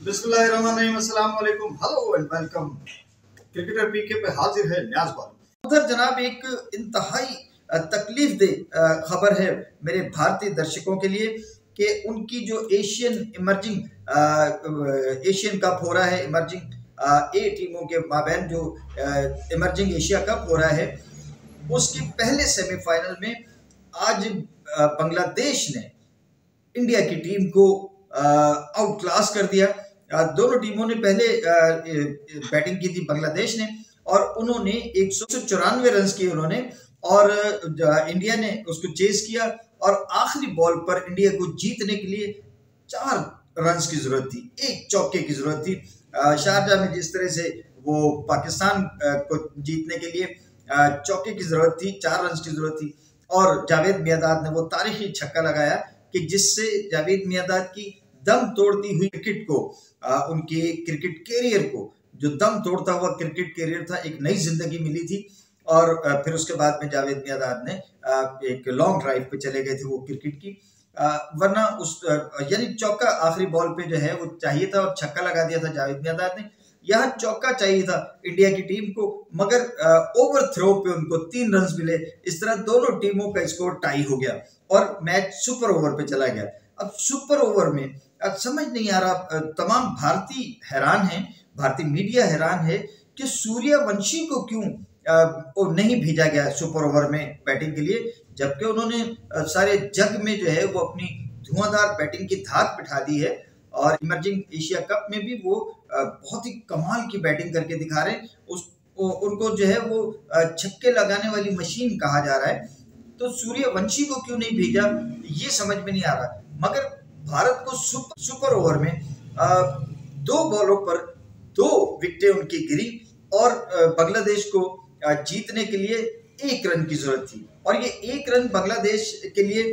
बिस्मिल्लाहिर्रहमानिर्रहीम, अस्सलाम वालेकुम, हेलो एंड वेलकम। क्रिकेटर पीके पे हाजिर है न्याज बारू। उधर जनाब एक इंतहाई तकलीफ दे खबर है मेरे भारतीय दर्शकों के लिए कि उनकी जो एशियन कप हो रहा है, इमर्जिंग ए टीमों के माबैन जो इमर्जिंग एशिया कप हो रहा है, उसके पहले सेमीफाइनल में आज बांग्लादेश ने इंडिया की टीम को आउट क्लास कर दिया। दोनों टीमों ने पहले बैटिंग की थी बांग्लादेश ने, और उन्होंने 194 रन किए उन्होंने, और इंडिया ने उसको चेस किया, और आखिरी बॉल पर इंडिया को जीतने के लिए 4 रन की जरूरत थी, एक चौके की जरूरत थी। शारजाह में जिस तरह से वो पाकिस्तान को जीतने के लिए चौके की जरूरत थी, 4 रन की जरूरत थी, और जावेद मियांदाद ने वो तारीखी छक्का लगाया कि जिससे जावेद मियांदाद की दम तोड़ती हुई क्रिकेट को, उनके क्रिकेट कैरियर को, जो दम तोड़ता हुआ क्रिकेट कैरियर था, एक नई जिंदगी मिली थी। और फिर उसके बाद में जावेद मियांदाद ने एक लॉन्ग ड्राइव पे चले गए थे वो क्रिकेट की, वरना उस यानी चौका आखिरी बॉल पे जो है वो चाहिए था, और छक्का लगा दिया था जावेद मियांदाद ने। यहाँ चौका चाहिए था इंडिया की टीम को, मगर ओवर थ्रो पे उनको 3 रन मिले। इस तरह दोनों टीमों का स्कोर टाई हो गया और मैच सुपर ओवर पे चला गया। अब सुपर ओवर में अब समझ नहीं आ रहा, तमाम भारतीय हैरान हैं, भारतीय मीडिया हैरान है कि सूर्यवंशी को क्यों नहीं भेजा गया सुपर ओवर में बैटिंग के लिए, जबकि उन्होंने सारे जग में जो है वो अपनी धुआंधार बैटिंग की धाक बिठा दी है, और इमर्जिंग एशिया कप में भी वो बहुत ही कमाल की बैटिंग करके दिखा रहे हैं। उनको जो है वो छक्के लगाने वाली मशीन कहा जा रहा है। तो सूर्यवंशी को क्यों नहीं भेजा, ये समझ में नहीं आ रहा। मगर भारत को सुपर ओवर में 2 बॉलों पर 2 विकेटें उनकी गिरी, और बांग्लादेश को जीतने के लिए 1 रन की जरूरत थी। और ये 1 रन बांग्लादेश के लिए,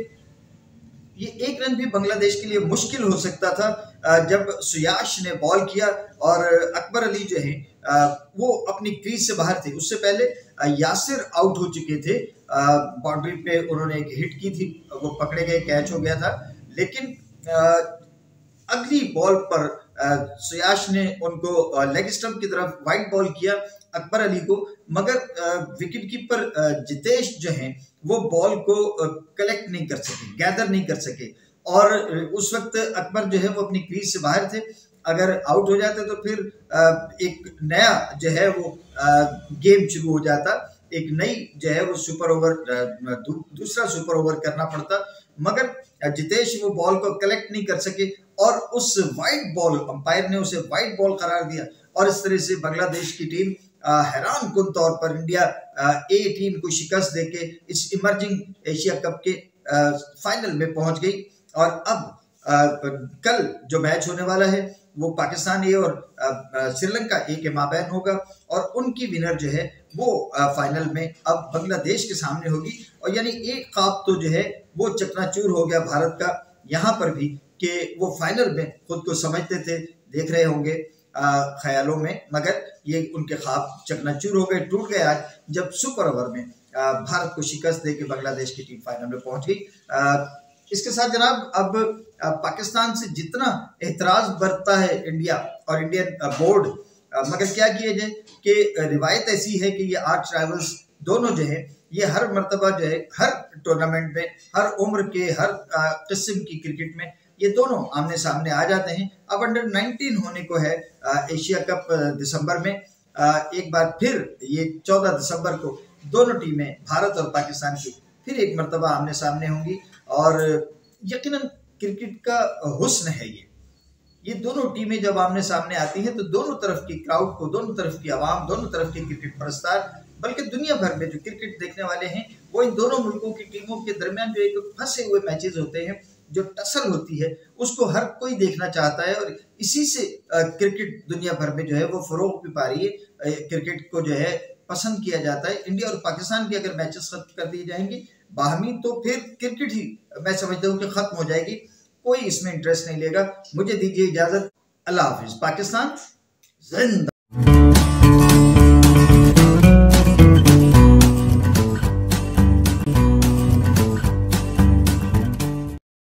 ये 1 रन भी बांग्लादेश के लिए मुश्किल हो सकता था जब सुयाश ने बॉल किया, और अकबर अली जो है वो अपनी क्रीज से बाहर थे। उससे पहले यासिर आउट हो चुके थे, बाउंड्री पे उन्होंने एक हिट की थी, वो पकड़े गए, कैच हो गया था। लेकिन अगली बॉल पर सुयाश ने उनको लेग स्टंप की तरफ वाइड बॉल किया अकबर अली को, मगर विकेट कीपर जितेश जो हैं वो बॉल को कलेक्ट नहीं कर सके, गैदर नहीं कर सके, और उस वक्त अकबर जो है वो अपनी क्रीज से बाहर थे। अगर आउट हो जाते तो फिर एक नया जो है वो गेम शुरू हो जाता, एक नई जो है वो सुपर ओवर, दूसरा सुपर ओवर करना पड़ता। मगर जितेश वो बॉल को कलेक्ट नहीं कर सके, और उस वाइड बॉल, अंपायर ने उसे वाइड बॉल करार दिया, और इस तरह से बांग्लादेश की टीम हैरान कुन तौर पर इंडिया ए टीम को शिकस्त देके इस इमर्जिंग एशिया कप के फाइनल में पहुंच गई। और अब कल जो मैच होने वाला है वो पाकिस्तान ए और श्रीलंका ए के माबैन होगा, और उनकी विनर जो है वो फाइनल में अब बांग्लादेश के सामने होगी। और यानी एक ख्वाब तो जो है वो चकनाचूर हो गया भारत का यहाँ पर भी, कि वो फाइनल में खुद को समझते थे, देख रहे होंगे ख्यालों में, मगर ये उनके ख्वाब चकनाचूर हो गए, टूट गए आज जब सुपर ओवर में भारत को शिकस्त देके बांग्लादेश की टीम फाइनल में पहुंच गई। इसके साथ जनाब अब पाकिस्तान से जितना एतराज बरतता है इंडिया और इंडियन बोर्ड, मगर क्या किया जाए कि रिवायत ऐसी है कि ये आर्च राइवल्स दोनों जो है ये हर मर्तबा जो है, हर टूर्नामेंट में, हर उम्र के, हर किस्म की क्रिकेट में ये दोनों आमने सामने आ जाते हैं। अब अंडर 19 होने को है एशिया कप दिसंबर में, एक बार फिर ये 14 दिसंबर को दोनों टीमें भारत और पाकिस्तान की फिर एक मर्तबा आमने सामने होंगी, और यकीनन क्रिकेट का हुस्न है ये दोनों टीमें जब आमने सामने आती हैं तो दोनों तरफ की क्राउड को, दोनों तरफ की आवाम, दोनों तरफ के क्रिकेट परस्तार, बल्कि दुनिया भर में जो क्रिकेट देखने वाले हैं, वो इन दोनों मुल्कों की टीमों के दरमियान जो एक फंसे हुए मैचेस होते हैं, जो टसल होती है, उसको हर कोई देखना चाहता है, और इसी से क्रिकेट दुनिया भर में जो है वो फरोग भी पा रही है। क्रिकेट को जो है पसंद किया जाता है। इंडिया और पाकिस्तान की अगर मैचेस खत्म कर दिए जाएंगे बाहमी, तो फिर क्रिकेट ही मैं समझता हूँ कि खत्म हो जाएगी, कोई इसमें इंटरेस्ट नहीं लेगा। मुझे दीजिए इजाजत, अल्लाह हाफिज। पाकिस्तान जिंदा।